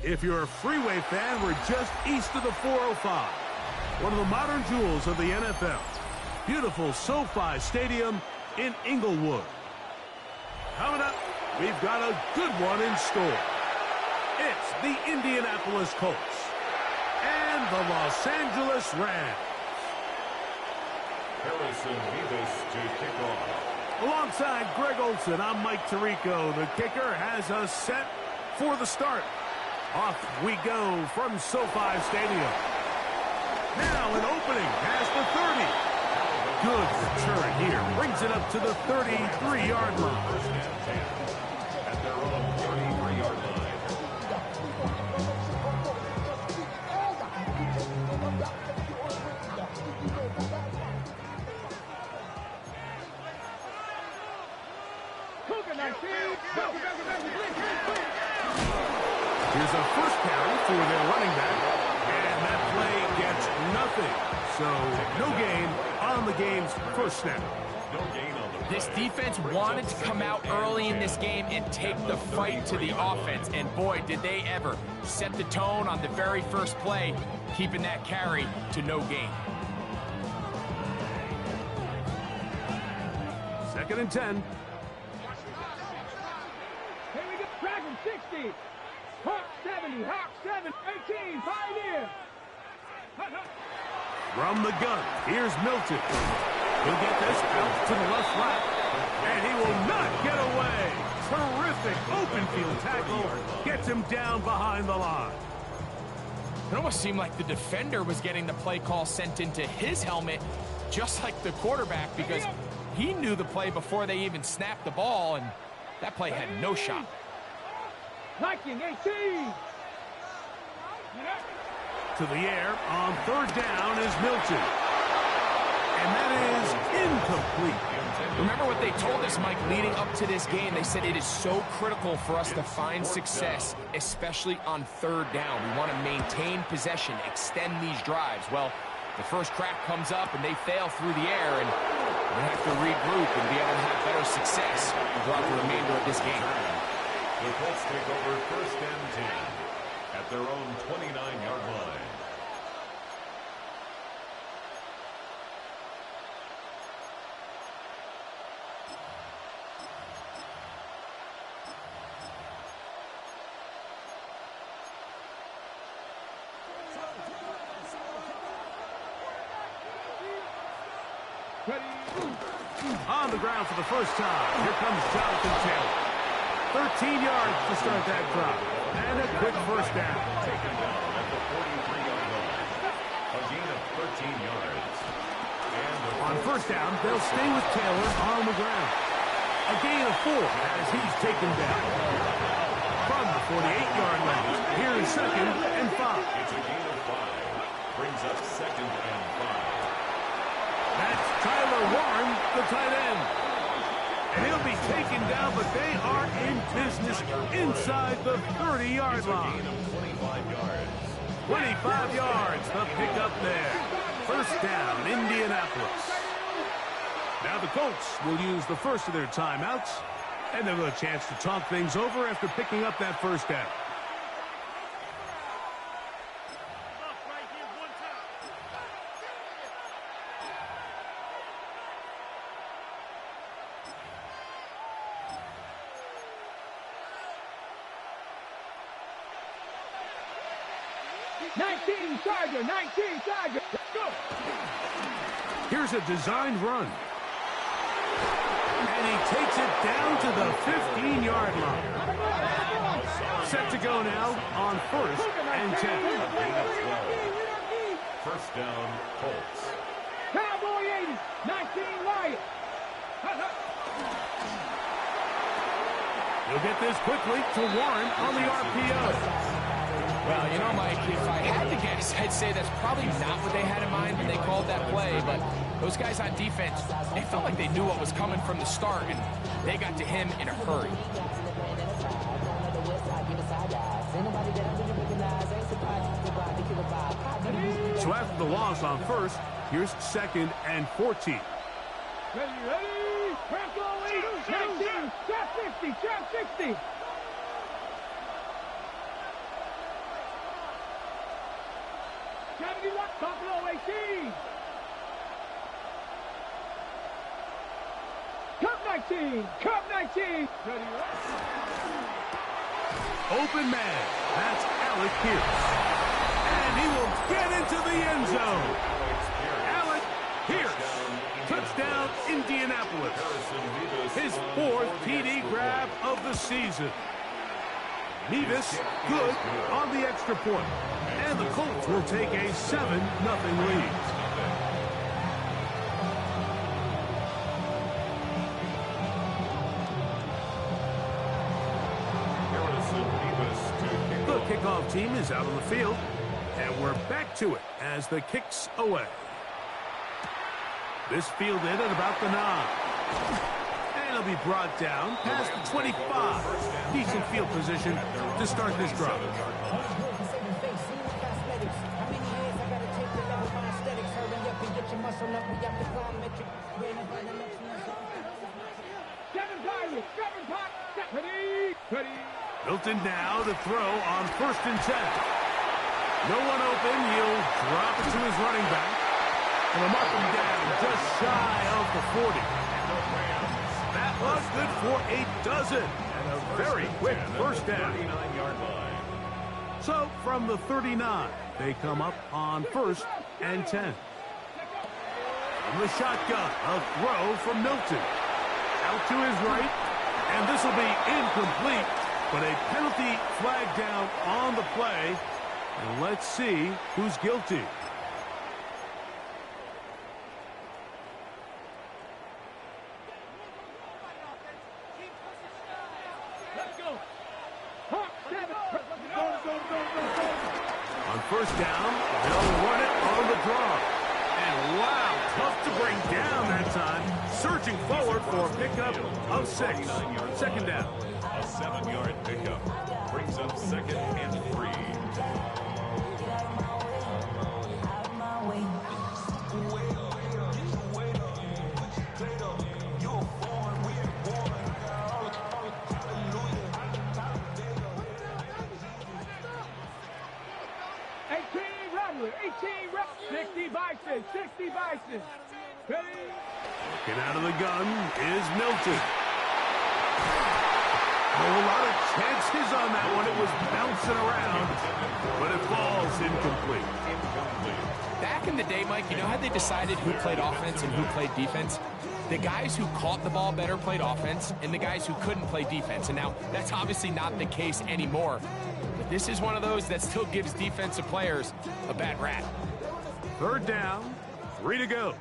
If you're a freeway fan, we're just east of the 405. One of the modern jewels of the NFL. Beautiful SoFi Stadium in Inglewood. Coming up, we've got a good one in store. It's the Indianapolis Colts and the Los Angeles Rams. Harrison Vivas to kick off. Alongside Greg Olson, I'm Mike Tirico. The kicker has us set for the start. Off we go from SoFi Stadium. Now an opening past the 30. Good return here. Brings it up to the 33-yard line. First and 10 at their own 33-yard line. Here's a first carry for their running back, and that play gets nothing. So no gain on the game's first snap. No gain on the This defense wanted to come out early in this game and take the fight to the offense, and boy, did they ever. Set the tone on the very first play, keeping that carry to no gain. Second and 10. Here we go. Dragon 60. Hawk 70. Hawk 7. 18. Pioneer. From the gun, here's Milton. He'll get this out to the left flat, and he will not get away. Terrific open field tackle. Gets him down behind the line. It almost seemed like the defender was getting the play call sent into his helmet, just like the quarterback, because he knew the play before they even snapped the ball, and that play had no shot. Viking 18. To the air on third down is Milton. And that is incomplete. Remember what they told us, Mike, leading up to this game? They said it is so critical for us to find success, especially on third down. We want to maintain possession, extend these drives. Well, the first crack comes up and they fail through the air, and we have to regroup and be able to have better success throughout the remainder of this game. The Colts take over first and 10 at their own 29-yard line. On the ground for the first time. Here comes Jonathan Taylor. 13 yards to start that drive. And a quick first down. Taken down at the 43-yard line. A gain of 13 yards. And on first down, they'll stay with Taylor on the ground. A gain of 4 as he's taken down. From the 48-yard line, here is second and 5. It's a gain of 5. Brings up second and 5. That's Tyler Warren, the tight end. And he'll be taken down, but they are in business inside the 30-yard line. Gain of 25 yards. 25 yards, the pickup there. First down, Indianapolis. Now the Colts will use the first of their timeouts, and they'll have a chance to talk things over after picking up that first down. Charger, 19 Charger. Let's go. Here's a designed run. And he takes it down to the 15-yard line. Set to go now on first and 10. First down, Colts. Cowboy 80, 19 Lions. He'll get this quickly to Warren on the RPO. Well, you know, Mike, if I had to guess, I'd say that's probably not what they had in mind when they called that play, but those guys on defense, they felt like they knew what was coming from the start, and they got to him in a hurry. So after the loss on first, here's second and 14. Ready, ready, Franco 8, 19, trap 50, trap 60. 71, Buffalo 18. Cup 19, Cup 19. Ready, Open man. That's Alec Pierce. And he will get into the end zone. Alec Pierce. Touchdown, Indianapolis. His 4th TD grab of the season. Nevis good on the extra point. And the Colts will take a 7-0 lead. The kickoff team is out on the field, and we're back to it as the kick's away. This fielded at about the 9. And it'll be brought down past the 25. Decent field position to start this drive. Milton now to throw on 1st and 10. No one open. He'll drop it to his running back. And he'll mark him down just shy of the 40. That was good for a dozen. And a very quick first down. So from the 39, they come up on 1st and 10. From the shotgun, a throw from Milton. Out to his right. And this will be incomplete. But a penalty flag down on the play. And let's see who's guilty. Let's go. Hawk 7. On 1st down, they'll run it on the draw. And wow, tough to bring down that time. Surging forward for a pickup of 6. 2nd down. A 7-yard pickup brings up 2nd and 3. Looking out of the gun is Milton. A lot of chances on that one. It was bouncing around, but it falls incomplete. Back in the day, Mike, you know how they decided who played offense and who played defense? The guys who caught the ball better played offense, and the guys who couldn't play defense. And now, that's obviously not the case anymore. But this is one of those that still gives defensive players a bad rap. 3rd down, 3 to go.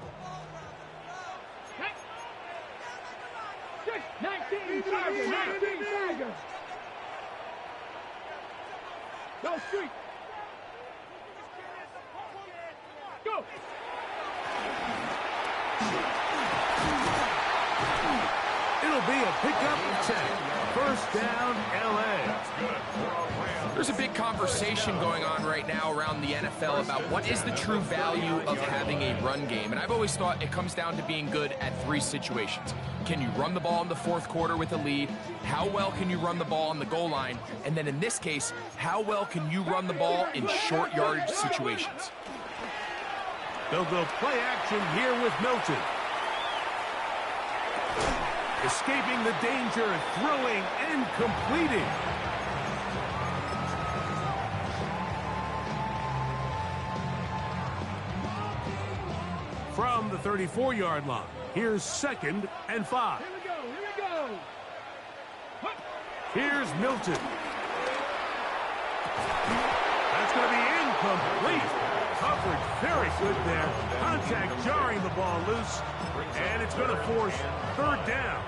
19 Tiger, 19 Tiger. Go street. Go. It'll be a pickup of 10. 1st down, LA. There's a big conversation going on right now around the NFL about what is the true value of having a run game. And I've always thought it comes down to being good at 3 situations. Can you run the ball in the 4th quarter with a lead? How well can you run the ball on the goal line? And then in this case, how well can you run the ball in short yardage situations? They'll go play action here with Milton. Escaping the danger, throwing and completing. From the 34-yard line, here's 2nd and 5. Here we go, here we go. Here's Milton. That's going to be incomplete. Coverage very good there. Contact jarring the ball loose. And it's going to force 3rd down.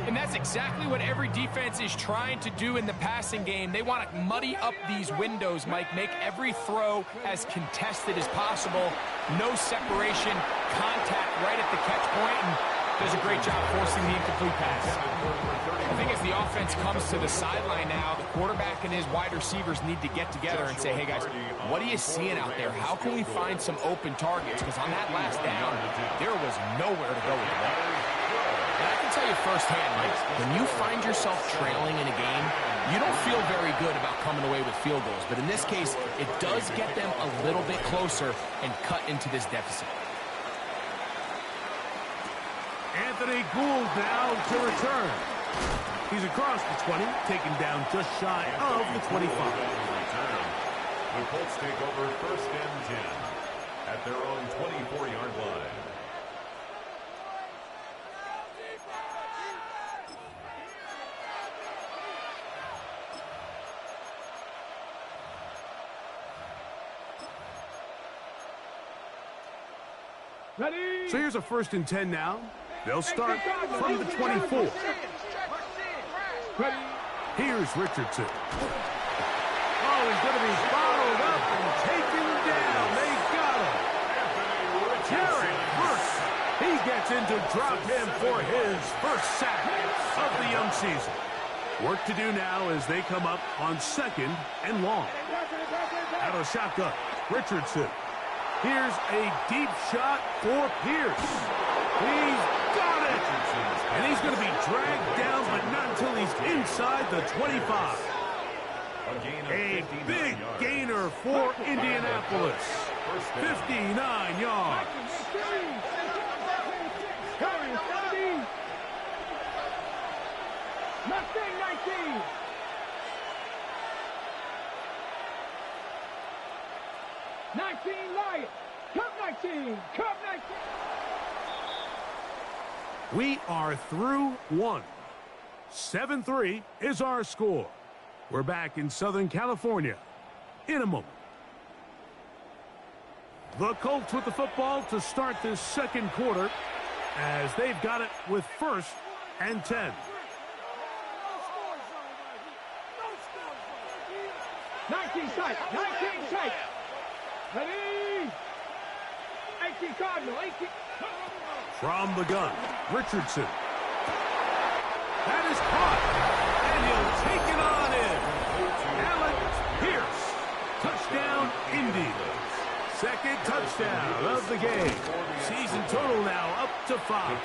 And that's exactly what every defense is trying to do in the passing game. They want to muddy up these windows, Mike, make every throw as contested as possible. No separation, contact right at the catch point, and does a great job forcing the incomplete pass. I think as the offense comes to the sideline now, the quarterback and his wide receivers need to get together and say, hey, guys, what are you seeing out there? How can we find some open targets? Because on that last down, there was nowhere to go with the ball. And I can tell tell you firsthand, Mike, when you find yourself trailing in a game, you don't feel very good about coming away with field goals. But in this case, it does get them a little bit closer and cut into this deficit. Anthony Gould now to return. He's across the 20, taken down just shy of the 25. The Colts take over 1st and 10 at their own 24-yard line. Ready? So here's a 1st and 10 now. They'll start from the 24. Ready? Here's Richardson. Oh, he's going to be bottled up and taken down. They got him. Jared Burks. He gets into drop him for his first sack of the young season. Work to do now as they come up on 2nd and long. Out of shotgun, Richardson. Here's a deep shot for Pierce. He's got it. And he's going to be dragged down, but not until he's inside the 25. A big gainer for Indianapolis. 59 yards. Mustang 19. Lions. Cup 19. Cup 19. We are through one. 7-3 is our score. We're back in Southern California in a moment. The Colts with the football to start this 2nd quarter as they've got it with 1st and 10. 19 tight. 19 tight. Ready? 18 Cardinal. 18. From the gun, Richardson. That is caught. And he'll take it on in. Alec Pierce. Touchdown, Indy. 2nd touchdown of the game. Season total now up to 5.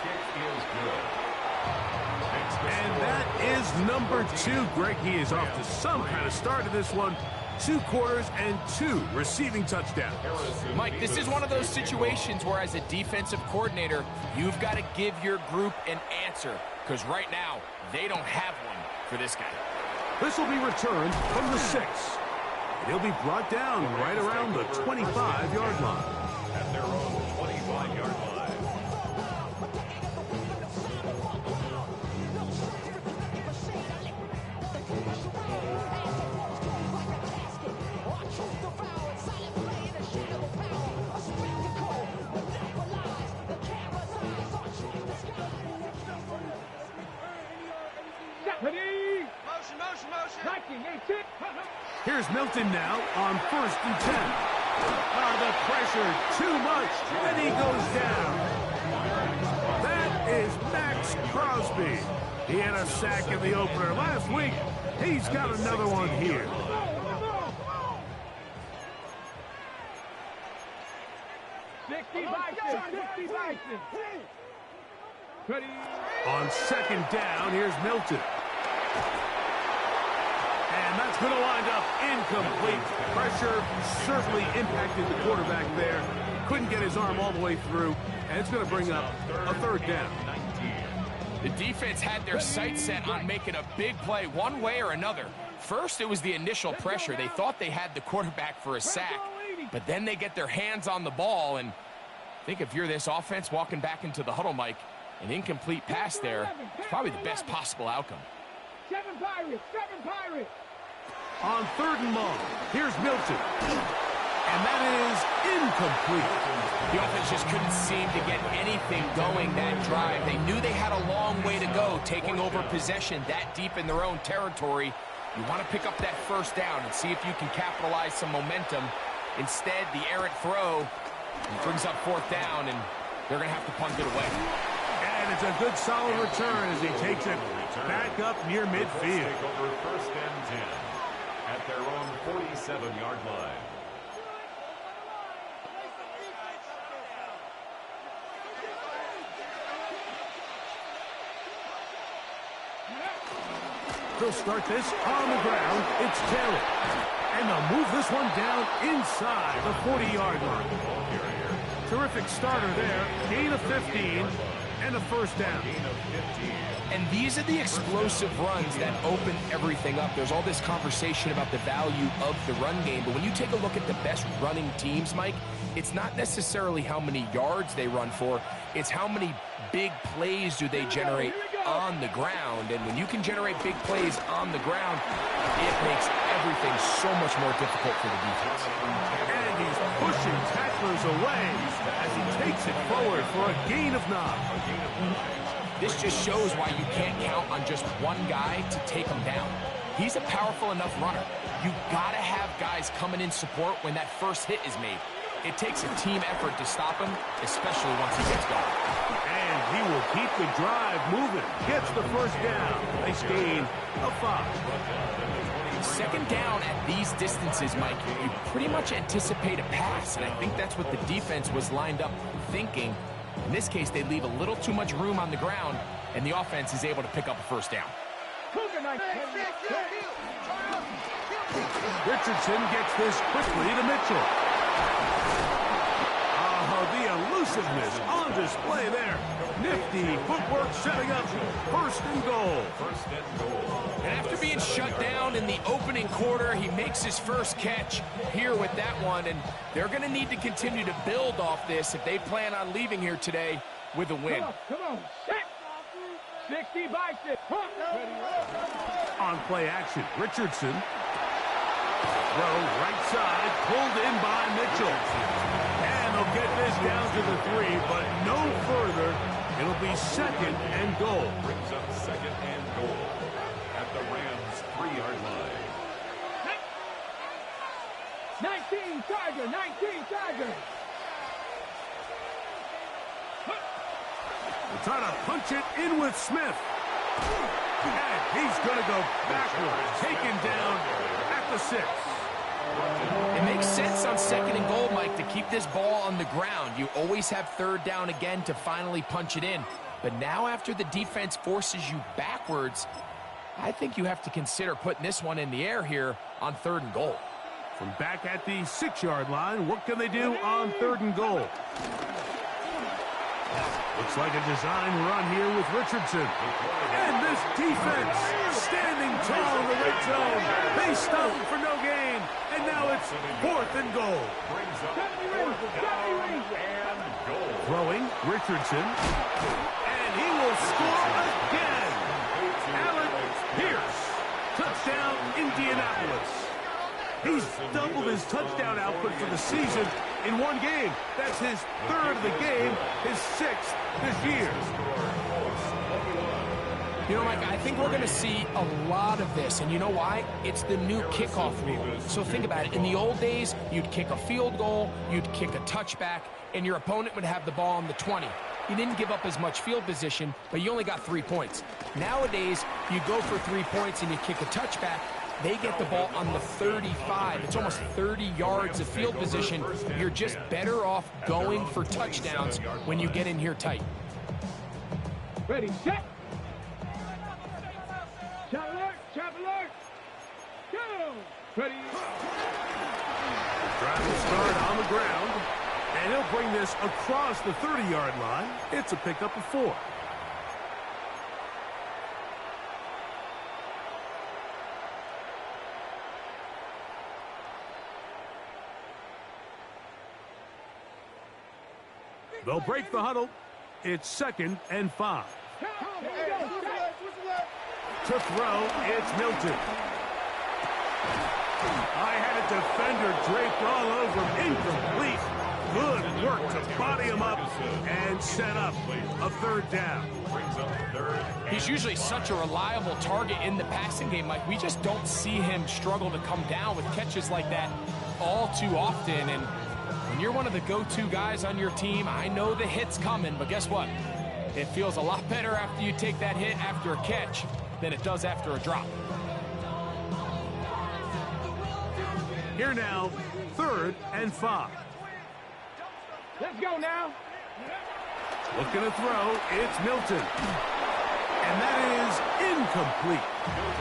And that is number 2. Greg, he is off to some kind of start in this one. 2 quarters and 2 receiving touchdowns. Mike, this is one of those situations where as a defensive coordinator, you've got to give your group an answer. Because right now, they don't have one for this guy. This will be returned from the 6. He'll be brought down right around the 25-yard line. At their own 25-yard line. Ready? Motion. 19. Here's Milton now on 1st and 10. The pressure too much, and he goes down. That is Max Crosby. He had a sack in the opener last week. He's got another one here. Ready? On 2nd down, here's Milton. And that's going to wind up incomplete. Pressure certainly impacted the quarterback there. Couldn't get his arm all the way through. And it's going to bring up a 3rd down. The defense had their sights set on making a big play one way or another. First, it was the initial pressure. They thought they had the quarterback for a sack. But then they get their hands on the ball. And I think if you're this offense walking back into the huddle, Mike, an incomplete pass there is probably the best possible outcome. 7 Pirates. On 3rd and long, here's Milton. And that is incomplete. The offense just couldn't seem to get anything going that drive. They knew they had a long way to go, taking over possession that deep in their own territory. You want to pick up that 1st down and see if you can capitalize some momentum. Instead, the errant throw brings up 4th down, and they're going to have to punt it away. And it's a good solid return as he takes it back up near midfield. Take over 1st and 10 at their own 47-yard line. They'll start this on the ground. It's Taylor. And they'll move this one down inside the 40-yard line. Terrific starter there. Gain of 15 and a first down. And these are the explosive runs that open everything up. There's all this conversation about the value of the run game, but when you take a look at the best running teams, Mike, it's not necessarily how many yards they run for, it's how many big plays do they generate on the ground. And when you can generate big plays on the ground, it makes everything so much more difficult for the defense. And he's pushing tacklers away as he takes it forward for a gain of 9. This just shows why you can't count on just one guy to take him down. He's a powerful enough runner. You gotta have guys coming in support when that first hit is made. It takes a team effort to stop him, especially once he gets going. And he will keep the drive moving. Gets the first down. Nice gain of 5. Second down at these distances, Mike, you pretty much anticipate a pass, and I think that's what the defense was lined up thinking. In this case, they leave a little too much room on the ground, and the offense is able to pick up a first down. Richardson gets this quickly to Mitchell. Oh, the elusiveness on display there. Nifty footwork setting up first and goal. And after being shut down in the opening quarter, he makes his first catch here with that one, and they're going to need to continue to build off this if they plan on leaving here today with a win. Come on. 60 by 6. On play action, Richardson. Throw right side, pulled in by Mitchell. And they'll get this down to the 3, but no further. It'll be second and goal. Brings up second and goal at the Rams' 3-yard line. 19 Tiger. We'll try to punch it in with Smith. And he's going to go backwards, taken down at the 6. It makes sense on second and goal, Mike, to keep this ball on the ground. You always have third down again to finally punch it in. But now after the defense forces you backwards, I think you have to consider putting this one in the air here on third and goal. From back at the 6-yard line, what can they do on third and goal? Looks like a design run here with Richardson. And this defense standing tall in the red zone. They stop him for no gain. And now it's fourth and goal. Throwing, Richardson. And he will score again. Allen Pierce. Touchdown, Indianapolis. He's doubled his touchdown output for the season in one game. That's his third of the game, his 6th this year. You know, Mike, I think we're going to see a lot of this, and you know why? It's the new kickoff rule. So think about it. In the old days, you'd kick a field goal, you'd kick a touchback, and your opponent would have the ball on the 20. You didn't give up as much field position, but you only got 3 points. Nowadays, you go for 3 points and you kick a touchback. They get the ball on the 35. It's almost 30 yards of field position. You're just better off going for touchdowns when you get in here tight. Ready, set. Chop alert. Go. Ready. Drive will start on the ground. And he'll bring this across the 30-yard line. It's a pickup of 4. They'll break the huddle. It's second and 5. To throw, it's Milton. I had a defender draped all over him. Incomplete. Good work to body him up and set up a third down. He's usually such a reliable target in the passing game, Mike. We just don't see him struggle to come down with catches like that all too often. And when you're one of the go-to guys on your team, I know the hit's coming, but guess what? It feels a lot better after you take that hit after a catch than it does after a drop. Here now, third and 5. Let's go now. Looking to throw, it's Milton. And that is incomplete.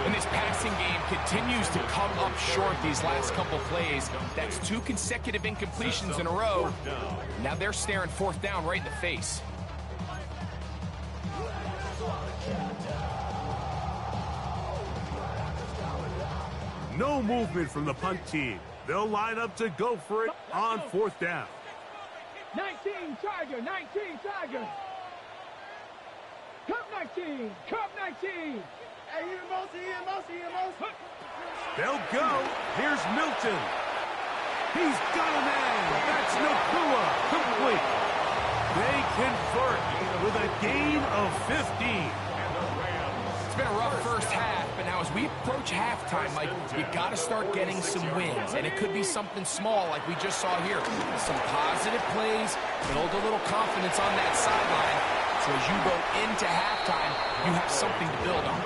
And this passing game continues to come up short these last couple plays. That's 2 consecutive incompletions in a row. Now they're staring 4th down right in the face. No movement from the punt team. They'll line up to go for it on 4th down. 19 Tiger, 19 Tiger. Cup 19, Cup 19. They'll go. Here's Milton. He's got a man. That's Nakua. Complete. They convert with a gain of 15. It's been a rough first half, but now as we approach halftime, Mike, you got to start getting some wins, and it could be something small like we just saw here. Some positive plays, build a little confidence on that sideline, so as you go into halftime, you have something to build on.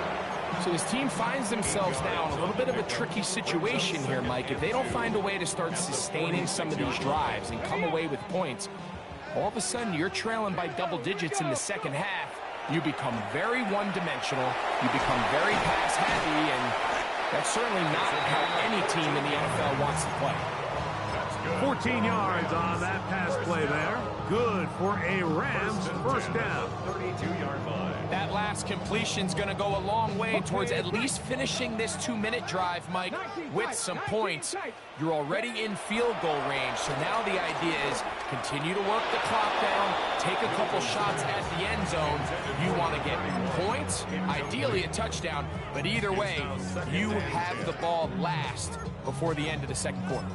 So this team finds themselves now in a little bit of a tricky situation here, Mike. If they don't find a way to start sustaining some of these drives and come away with points, all of a sudden you're trailing by double digits in the second half. You become very one-dimensional, you become very pass-heavy, and that's certainly not how any team in the NFL wants to play. 14 yards on that pass play there. Good for a Rams first down. 32-yard line. That last completion's going to go a long way towards at least finishing this 2-minute drive, Mike, with some points. You're already in field goal range, so now the idea is continue to work the clock down, take a couple shots at the end zone. You want to get points, ideally a touchdown, but either way, you have the ball last before the end of the second quarter.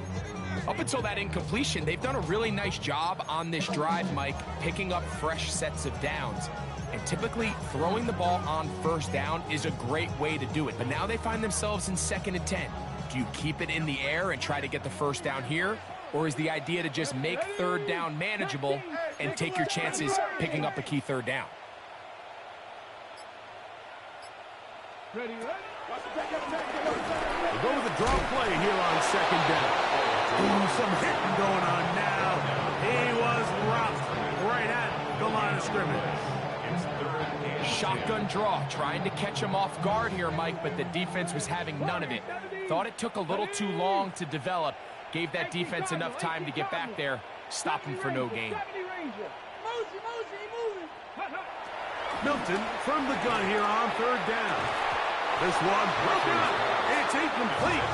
Up until that incompletion, they've done a really nice job on this drive, Mike, picking up fresh sets of downs. And typically, throwing the ball on first down is a great way to do it. But now they find themselves in 2nd and 10. Do you keep it in the air and try to get the first down here? Or is the idea to just make 3rd down manageable and take your chances picking up a key 3rd down? Ready? We'll go with a draw play here on 2nd down. Ooh, some hitting going on now. He was roughed right at the line of scrimmage. Shotgun draw, trying to catch him off guard here, Mike, but the defense was having none of it. Thought it took a little too long to develop. Gave that defense enough time to get back there. Stop him for no gain. Milton from the gun here on 3rd down. This one broken up. It's incomplete.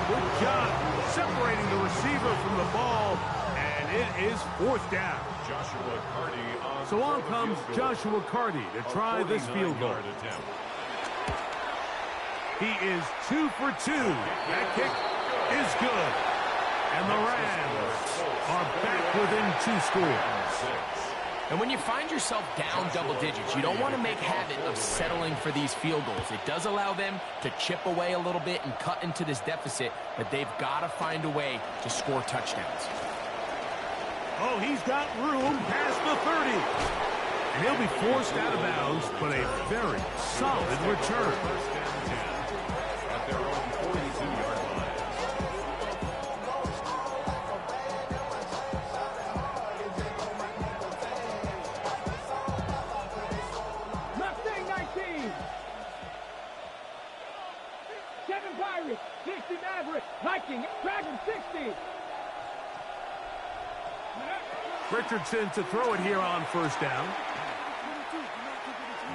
Good job separating the receiver from the ball, and it is 4th down. Joshua Carty on. So on comes Joshua Carty to try this field goal. He is 2 for 2. That kick is good. And the Rams are back within 2 scores. And when you find yourself down double digits, you don't want to make habit of settling for these field goals. It does allow them to chip away a little bit and cut into this deficit, but they've got to find a way to score touchdowns. Oh, he's got room past the 30. And he'll be forced out of bounds, but a very solid return. At their own 42-yard line. Mustang 19. 7 Pirates, 60 Maverick, Viking, Dragon 60. Richardson to throw it here on 1st down.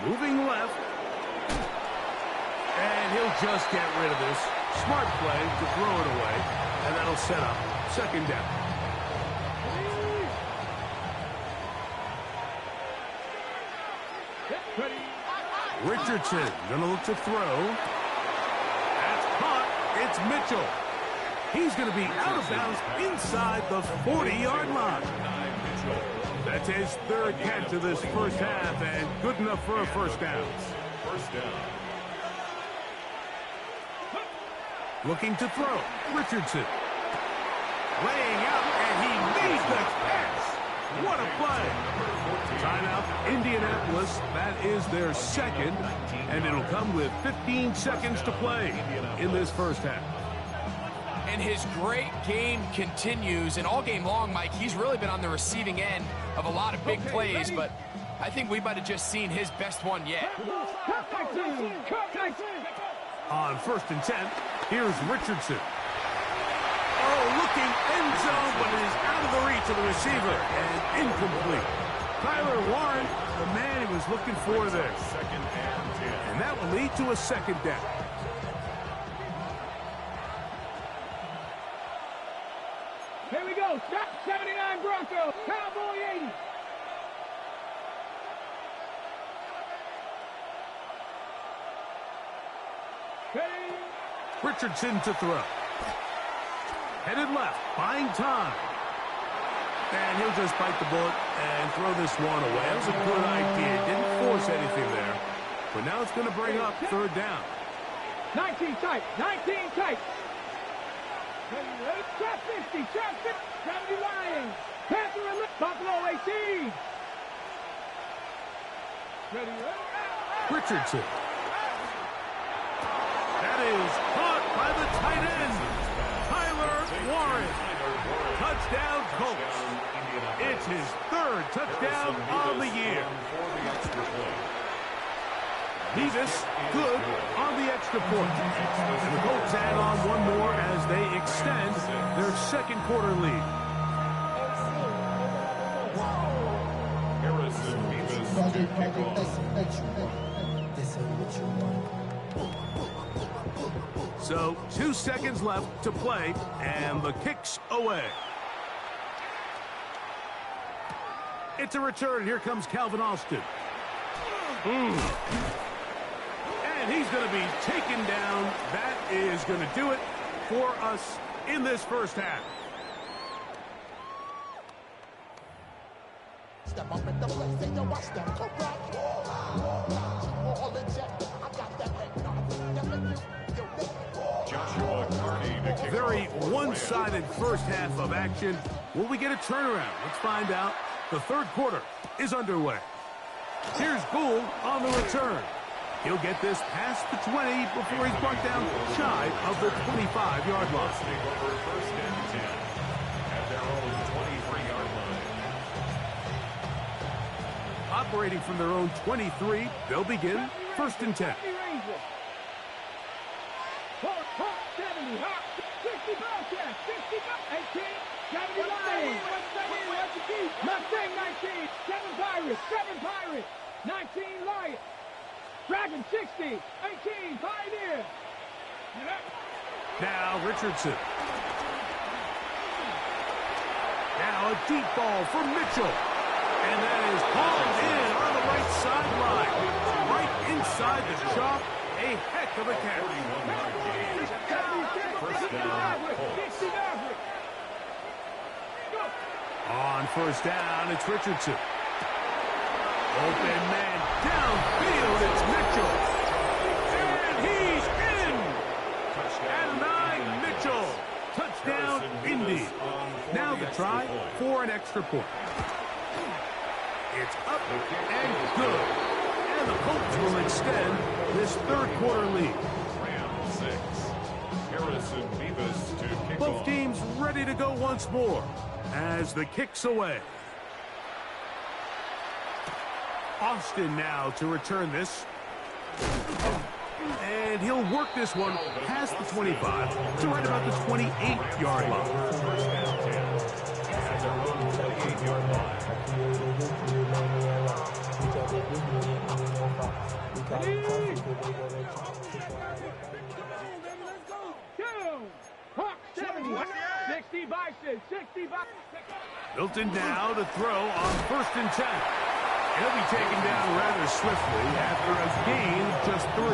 Moving left. And he'll just get rid of this. Smart play to throw it away. And that'll set up 2nd down. Richardson gonna look to throw. That's caught. It's Mitchell. He's going to be out of bounds inside the 40-yard line. That's his 3rd catch of this first half, and good enough for a first down. First down. Looking to throw. Richardson. Laying out, and he made the catch. What a play. Timeout, Indianapolis. That is their 2nd, and it'll come with 15 seconds to play in this first half. And his great game continues, and all game long, Mike, he's really been on the receiving end of a lot of big plays, but I think we might have just seen his best one yet. On 1st and 10, here's Richardson. Oh, looking end zone, but it is out of the reach of the receiver and incomplete. Tyler Warren, the man he was looking for there. And that will lead to a 2nd down. Here we go. Stop 79 Broncos. Cowboy 80. Richardson to throw. Headed left, buying time. And he'll just bite the bullet and throw this one away. That was a good idea. Didn't force anything there. But now it's going to bring up 3rd down. 19 tight. 19 tight. Trap 50. Trap 50. 70 Lions. Panther and Buffalo 18. Richardson. That is caught by the tight end, Tyler Warren. Touchdown, Colts. It's his 3rd touchdown on the year. Beavis good on the extra point. And the Colts add on one more as they extend their 2nd quarter lead. Harrison Beavis to kick off. So 2 seconds left to play, and the kick's away. It's a return. Here comes Calvin Austin. And he's going to be taken down. That is going to do it for us in this 1st half. Step up in the place and you watch them corrupt. All inject. I got that head. Joshua Carney to kick Very off. one-sided 1st half of action. Will we get a turnaround? Let's find out. The 3rd quarter is underway. Here's Gould on the return. He'll get this past the 20 before he's brought down shy of the 25-yard line. Take over 1st and 10 at their own 23-yard line. Operating from their own 23, they'll begin 1st and 10. 70 Hawks. 60 Bobcats. 60 18. 70 Lions. Mustang 19. 7 Pirates. 7 Pirates. 19 Lions. Dragon 60. 18 Pioneer. Now Richardson. Now a deep ball for Mitchell. And that is hauled in on the right sideline. Right inside the chalk. A heck of a catch. 41-yard gain. 1st down, Colts. On 1st down, it's Richardson. Open man downfield, it's Mitchell. And he's in. Adonai Mitchell. Touchdown, Indy. Now the try for an extra point. It's up and good. And the Colts will extend this 3rd quarter lead. Rams 6. Harrison Beavis to kick Both off. teams ready to go once more as the kick's away. Austin now to return this. And he'll work this one past the 25 to right about the 28-yard line. 1st and 10 at their own 28-yard line. Hawks 70. 60 Bison. 60 Bison. Milton now to throw on 1st and 10. He'll be taken down rather swiftly after a gain of just 3.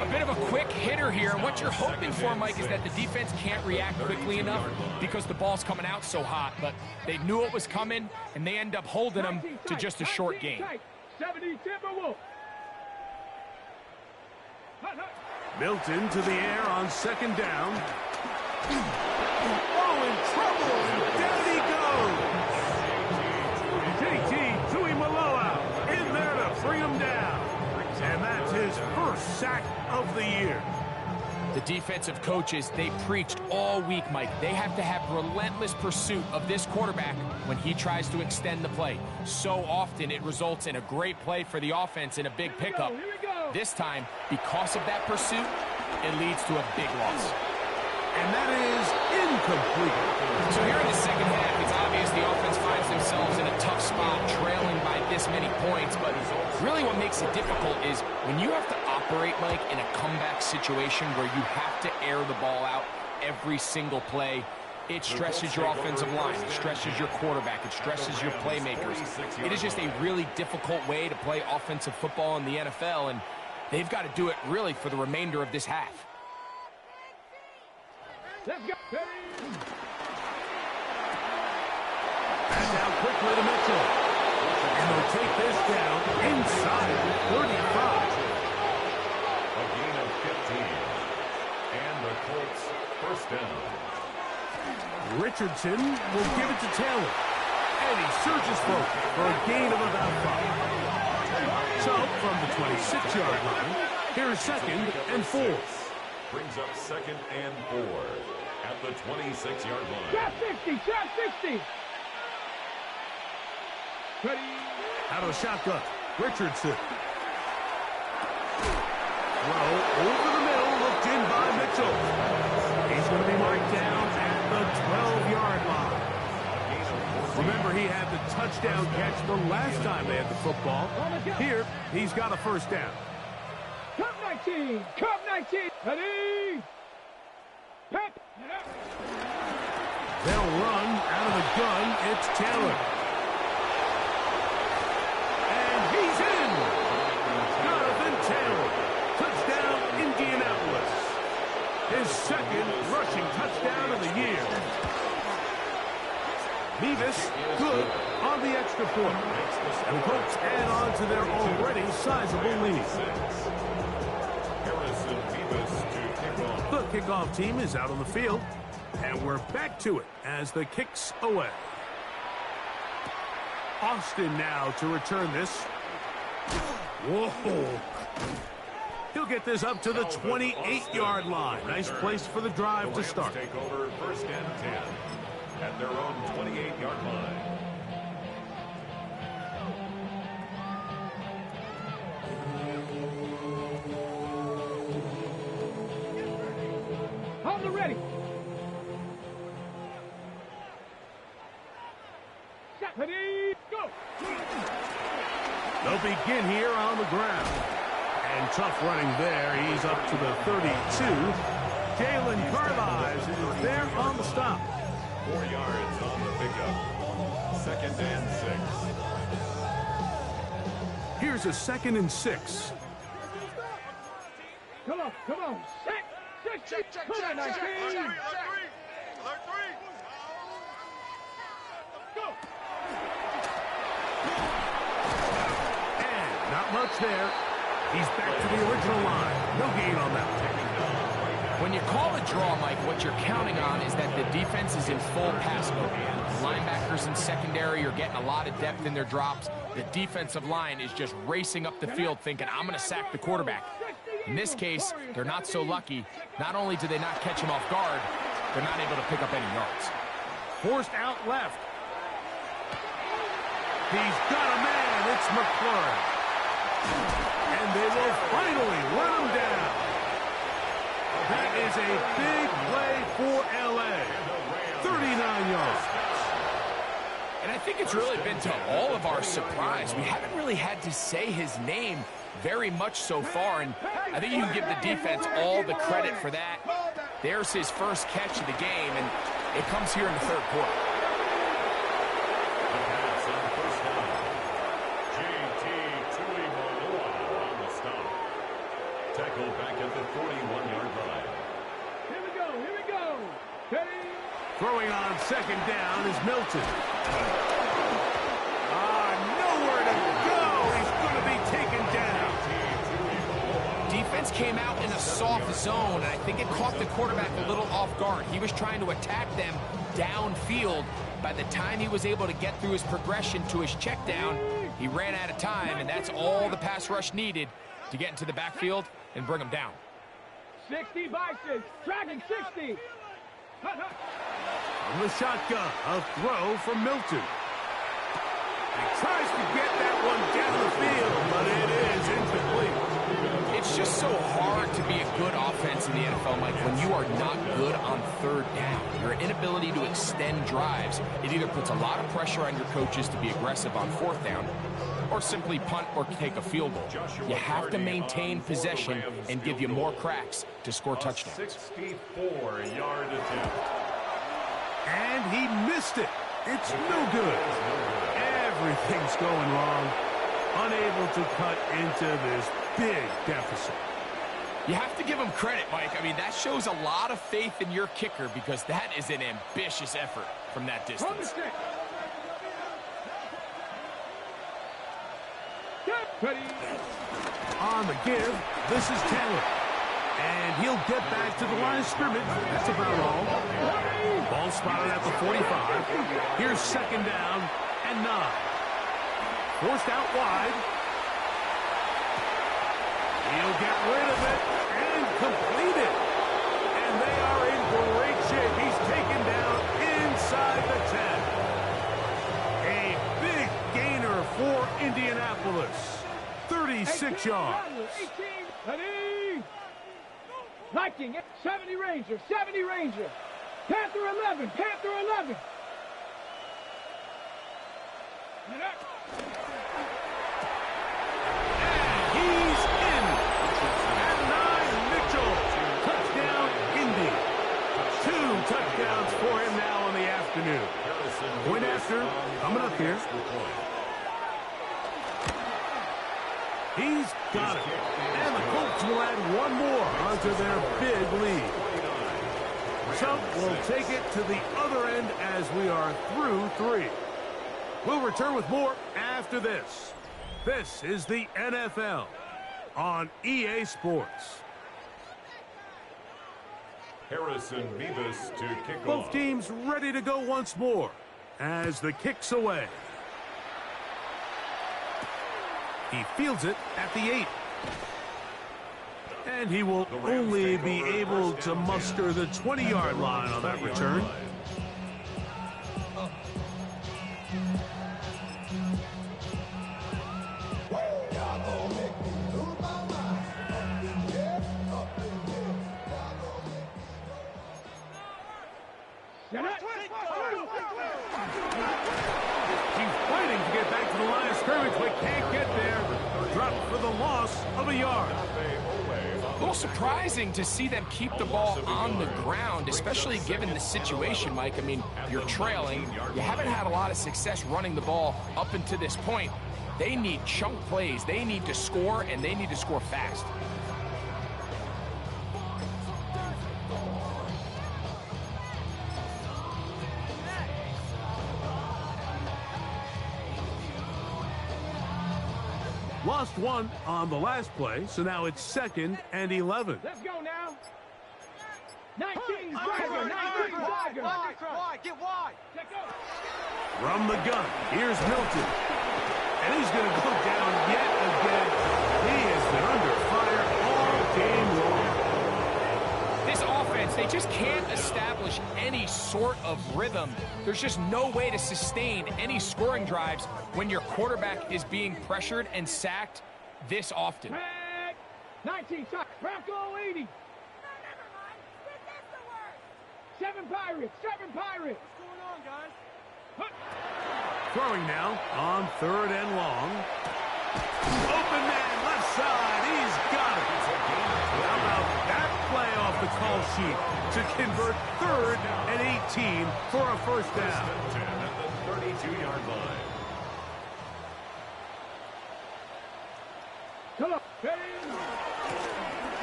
A bit of a quick hitter here, and what you're hoping for, Mike, is that the defense can't react quickly enough because the ball's coming out so hot, but they knew it was coming, and they end up holding them to just a short gain. 70 Timberwolves. Milton to the air on 2nd down. Oh, in trouble, and down he goes. JT Tuimoloau in there to bring him down. And that's his 1st sack of the year. The defensive coaches, they preached all week, Mike. They have to have relentless pursuit of this quarterback when he tries to extend the play. So often it results in a great play for the offense and a big pickup. This time, because of that pursuit, it leads to a big loss. And that is incomplete. So here in the second half, it's obvious the offense finds themselves in a tough spot, trailing by this many points. But really what makes it difficult is when you have to operate, Mike, in a comeback situation where you have to air the ball out every single play, it stresses your offensive line, it stresses your quarterback, it stresses your playmakers. It is just a really difficult way to play offensive football in the NFL, and they've got to do it really for the remainder of this half. Let's go. Pass out quickly to Mitchell. And they'll take this down inside 35. A gain of 15. And the Colts first down. Richardson will give it to Taylor. And he surges forward for a gain of about 5. So from the 26-yard line, here's 2nd and 4. Brings up 2nd and 4 at the 26-yard line. Trap 60, trap 60. Ready. Out of the shotgun, Richardson. Throw over the middle, looked in by Mitchell. He's going to be marked down at the 12-yard line. Remember, he had the touchdown catch the last time they had the football. Here, he's got a first down. Cup 19, Cup 19. Ready. Pep. They'll run out of the gun. It's Taylor. And he's in. Jonathan Taylor. Touchdown, Indianapolis. His 2nd rushing touchdown of the year. Beavis good on the extra point. And the Colts add on to their already sizable lead. The kickoff team is out on the field, and we're back to it as the kick's away. Austin now to return this. Whoa. He'll get this up to the 28-yard line. Nice place for the drive to start. Take over 1st and 10 at their own 28-yard line. On the ready. Ready, go. They'll begin here on the ground. And tough running there. He's up to the 32. Jalen Carlisle is there on the stop. 4 yards on the pickup. 2nd and 6. Here's a 2nd and 6. Come on, come on. Set. Check. Come on, 19. Go. And not much there. He's back to the original line. No gain on that. When you call a draw, Mike, what you're counting on is that the defense is in full pass mode. The linebackers in secondary are getting a lot of depth in their drops. The defensive line is just racing up the field thinking, I'm going to sack the quarterback. In this case, they're not so lucky. Not only do they not catch him off guard, they're not able to pick up any yards. Forced out left. He's got a man. It's McLaurin. And they will finally run him down. That is a big play for L.A. 39 yards. And I think it's really been to all of our surprise. We haven't really had to say his name very much so far, and I think you can give the defense all the credit for that. There's his first catch of the game, and it comes here in the 3rd quarter. Tackled back at the 41-yard line. Here we go. Ready. Throwing on 2nd down is Milton. Nowhere to go. He's going to be taken down. Defense came out in a soft zone, and I think it caught the quarterback a little off guard. He was trying to attack them downfield. By the time he was able to get through his progression to his check down, he ran out of time, and that's all the pass rush needed to get into the backfield and bring him down. 60 by 6. Dragon 60. From the shotgun, a throw from Milton. He tries to get that one down the field, but it is incomplete. It's just so hard to be a good offense in the NFL, Mike, when you are not good on third down. Your inability to extend drives, it either puts a lot of pressure on your coaches to be aggressive on fourth down or simply punt or take a field goal. You have to maintain possession and give you more cracks to score touchdowns. 64-yard attempt. And he missed it. It's no good. Everything's going wrong. Unable to cut into this big deficit. You have to give him credit, Mike. I mean, that shows a lot of faith in your kicker because that is an ambitious effort from that distance. On the give, this is Taylor. And he'll get back to the line of scrimmage. That's about all. Ball spotted at the 45. Here's second down and 9. Forced out wide. He'll get rid of it and complete it. And they are in great shape. He's taken down inside the 10. A big gainer for Indianapolis. 36 yards. 18, ready. Viking, 70 Ranger, 70 Ranger. Panther 11, Panther 11. And he's in. At 9, Mitchell. Touchdown, Indy. 2 touchdowns for him now in the afternoon. Point after, coming up here. He's got it. And the Colts will add one more onto their big lead. So we'll take it to the other end as we are through 3. We'll return with more after this. This is the NFL on EA Sports. Harrison Beavis to kick Both off. teams ready to go once more as the kick's away. He fields it at the 8. And he will only be able to muster the 20-yard line on that return. He's fighting to get back to the line of scrimmage, but can't get there. Dropped for the loss of a yard. A little surprising to see them keep the ball on the ground, especially given the situation, Mike. I mean, you're trailing. You haven't had a lot of success running the ball up until this point. They need chunk plays. They need to score, and they need to score fast. Lost one on the last play, so now it's 2nd and 11. Let's go now. 19 Tiger, 19 Tiger. Wide, get wide. Check out. From the gun, here's Milton. And he's going to go down yet again. He has been under fire all game long. This offense, they just can't establish any sort of rhythm. There's just no way to sustain any scoring drives when your quarterback is being pressured and sacked this often. Back. 19 Tiger. Bronco 80. 7 Pirates, 7 Pirates. What's going on, guys? Throwing now on 3rd and long. Open man, left side. He's got it. How about that play off the call sheet to convert 3rd and 18 for a first down? At the 32-yard line. Come on.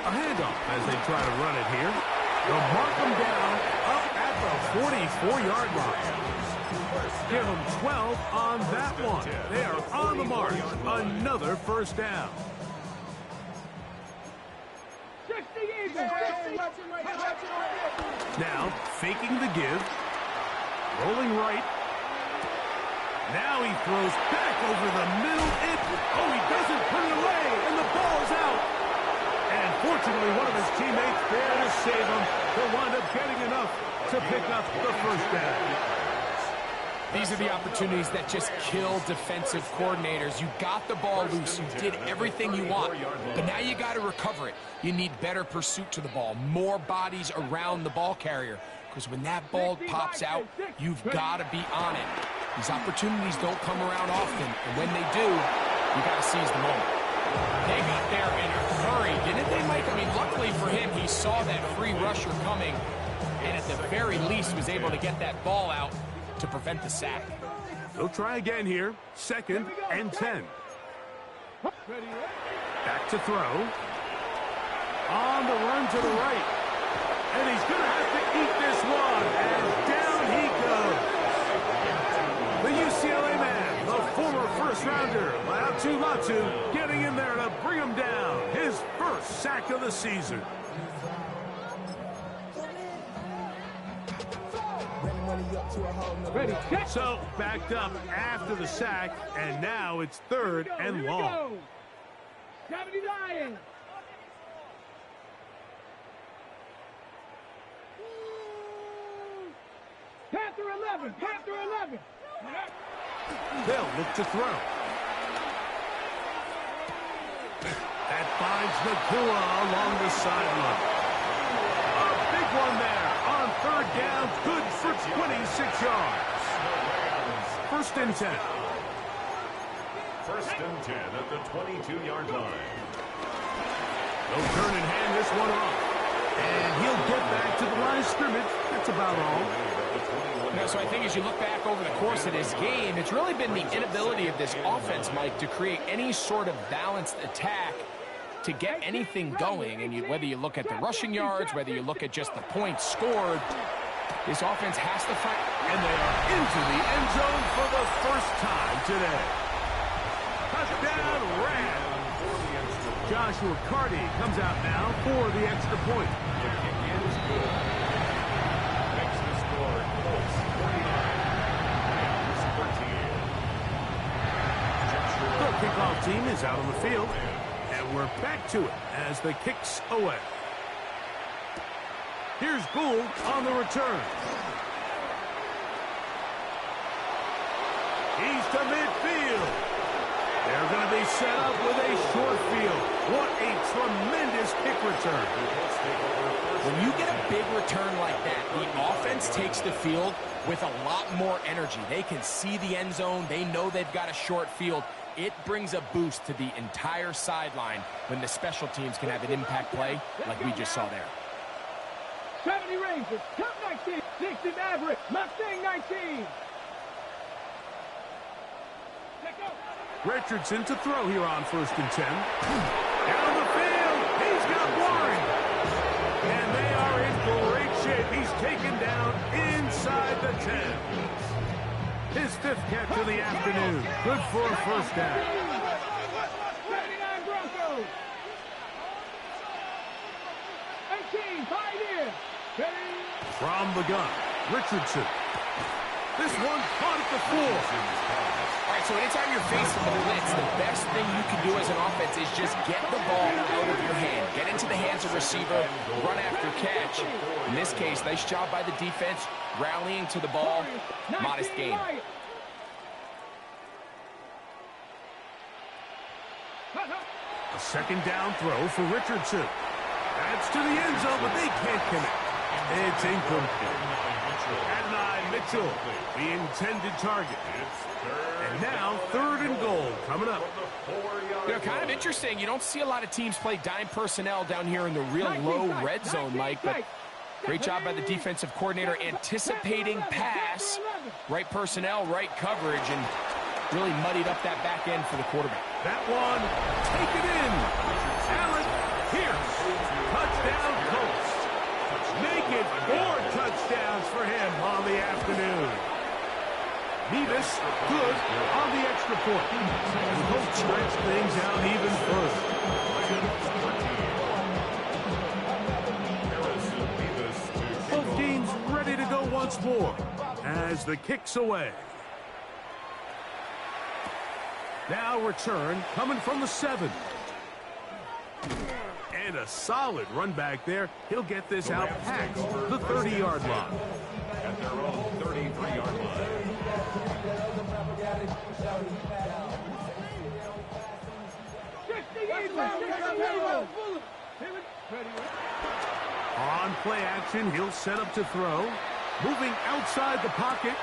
A handoff as they try to run it here. They'll mark them down up at the 44-yard line. Give them 12 on that one. They are on the mark. Another first down. 60 Eagles. 60. Now faking the give. Rolling right. Now he throws back over the middle. He doesn't put it away, and the ball's out. And fortunately, one of his teammates there to save him. He'll wind up getting enough to pick up the first down. These are the opportunities that just kill defensive coordinators. You got the ball loose. You did everything you want. But now you got to recover it. You need better pursuit to the ball, more bodies around the ball carrier. Because when that ball pops out, you've got to be on it. These opportunities don't come around often. And when they do, you got to seize the moment. They got there in a hurry, didn't they, Mike? I mean, luckily for him, he saw that free rusher coming. And at the very least was able to get that ball out to prevent the sack. They'll try again here. 2nd and 10. Back to throw. On the run to the right. And he's going to have to eat this one. And down he goes. The UCLA man, the former first-rounder, Latu, getting in there to bring him down. His first sack of the season. Ready, check. So, backed up after the sack, and now it's 3rd and long. 79. Panther 11. Panther 11. They'll look to throw. That finds Nakua along the sideline. A big one there on 3rd down. Good for 26 yards. 1st and 10. 1st and 10 at the 22-yard line. They'll turn and hand this one off. And he'll get back to the line of scrimmage. That's about all. So I think as you look back over the course of this game, it's really been the inability of this offense, Mike, to create any sort of balanced attack to get anything going. And whether you look at the rushing yards, whether you look at just the points scored, this offense has to fight. And they are into the end zone for the first time today. Touchdown Rams. Joshua Carty comes out now for the extra point. The kick is good. Makes the score Colts 49, Rams 13. The kickoff team is out on the field. And we're back to it as the kick's away. Here's Gould on the return. He's to midfield. They're going to be set up with a short field. What a tremendous kick return. When you get a big return like that, the offense takes the field with a lot more energy. They can see the end zone. They know they've got a short field. It brings a boost to the entire sideline when the special teams can have an impact play like we just saw there. 70 Rangers, Cup 19, 60 Maverick, Mustang 19. Let go. Richardson to throw here on 1st and 10. Down the field. He's got Warren. And they are in great shape. He's taken down inside the 10. His 5th catch of the afternoon. Good for a first down. 79 Broncos. 18, Pioneer. From the gun, Richardson. This one caught at the 4. All right, so anytime you're facing the blitz, the best thing you can do as an offense is just get the ball out of your hand. Get into the hands of receiver, run after catch. In this case, nice job by the defense, rallying to the ball. Modest gain. A 2nd down throw for Richardson. That's to the end zone, but they can't connect. It's incomplete. Adonai Mitchell, the intended target. And now 3rd and goal coming up. You know, kind of interesting. You don't see a lot of teams play dime personnel down here in the real low red zone, Mike, but great job by the defensive coordinator anticipating pass. Right personnel, right coverage, and really muddied up that back end for the quarterback. That one, take it in. Allen Pierce, touchdown Colts. Make it 4 touchdowns for him on the afternoon. Nevis, good on the extra point. The Colts stretch things out even further. Both teams ready to go once more as the kick's away. Now return coming from the 7. And a solid run back there. He'll get this out past the 30-yard line. At their own 33-yard line. On play action, he'll set up to throw. Moving outside the pocket.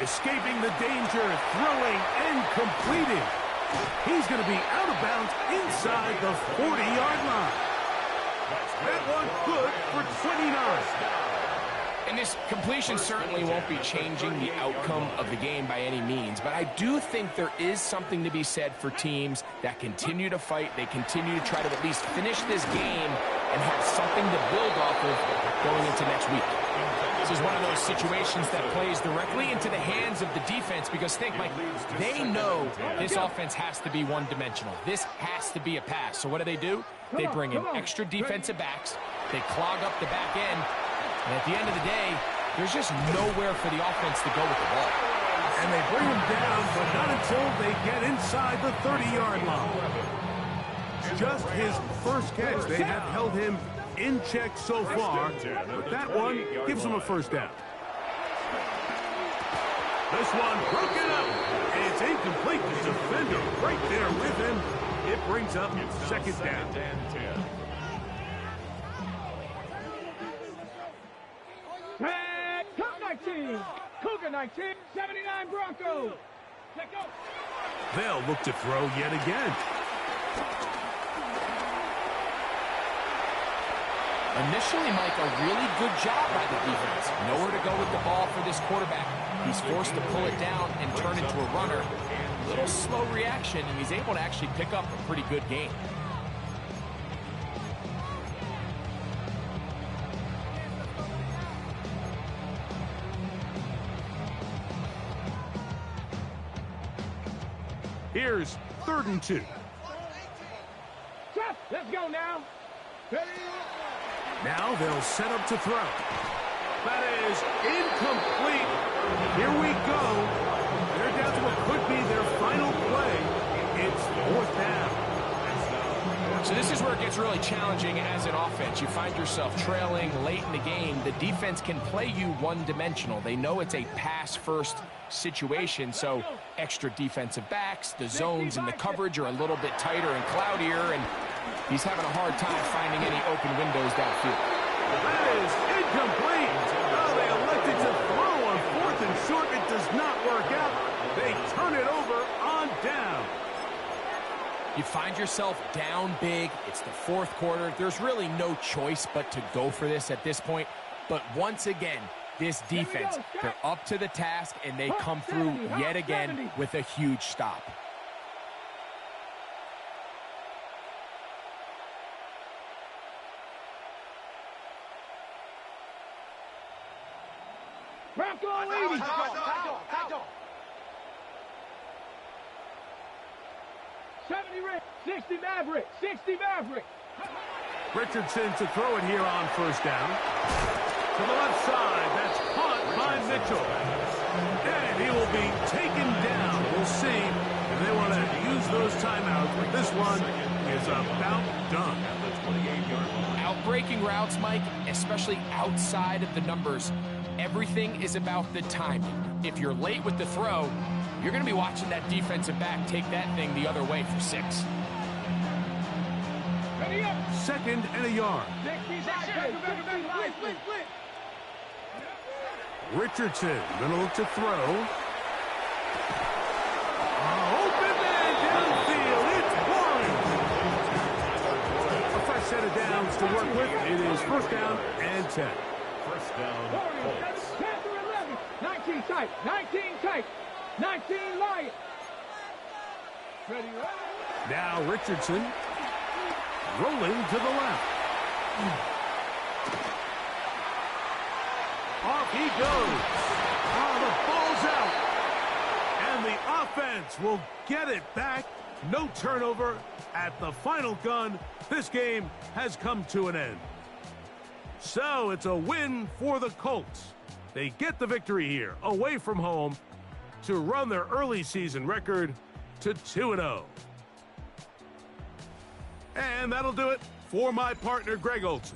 Escaping the danger. Throwing and completing. He's going to be out of bounds inside the 40-yard line. That one good for 29. And this completion certainly won't be changing the outcome of the game by any means, but I do think there is something to be said for teams that continue to fight. They continue to try to at least finish this game and have something to build off of going into next week. This is one of those situations that plays directly into the hands of the defense because think, Mike, they know this offense has to be one-dimensional. This has to be a pass. So what do? They bring in extra defensive backs. They clog up the back end. And at the end of the day, there's just nowhere for the offense to go with the ball. And they bring him down, but not until they get inside the 30-yard line. Just his first catch. They have held him in check so far, but that one gives him a first down. This one broken up. It's incomplete. The defender right there with him. It brings up second down. Top 19. Cougar 19. 79 Broncos. Let go. They'll look to throw yet again. Initially, Mike, a really good job by the defense. Nowhere to go with the ball for this quarterback. He's forced to pull it down and turn it to a runner. A little slow reaction, and he's able to actually pick up a pretty good game. Here's 3rd and 2. Let's go now. Now they'll set up to throw. That is incomplete. Here we go. They're down to what could be their final play. It's 4th down. So this is where it gets really challenging as an offense. You find yourself trailing late in the game. The defense can play you one-dimensional. They know it's a pass-first situation, so extra defensive backs, the zones and the coverage are a little bit tighter and cloudier, and he's having a hard time finding any open windows downfield. That is incomplete. Oh, they elected to throw on 4th and short. It does not work out. They turn it over on down. You find yourself down big. It's the 4th quarter. There's really no choice but to go for this at this point. But once again, this defense, they're up to the task, and they come through yet again with a huge stop. Bronco leading. 70 Rick, 60 Maverick, 60 Maverick. Richardson to throw it here on 1st down. To the left side, that's caught by Mitchell. And he will be taken down. We'll see if they want to use those timeouts, but this one is about done. Outbreaking routes, Mike, especially outside of the numbers, everything is about the timing. If you're late with the throw, you're going to be watching that defensive back take that thing the other way for 6. Ready up. 2nd and a yard. Richardson going to look to throw. Open man downfield. It's Warren. A fresh set of downs to work with. It is 1st down and 10. 1st down, Colts. 10 through 11. 19 tight. 19 tight. 19 Lions. Ready, right? Now Richardson rolling to the left. Off he goes. Oh, the ball's out. And the offense will get it back. No turnover at the final gun. This game has come to an end. So it's a win for the Colts. They get the victory here, away from home, to run their early season record to 2-0. And that'll do it For my partner, Greg Olson,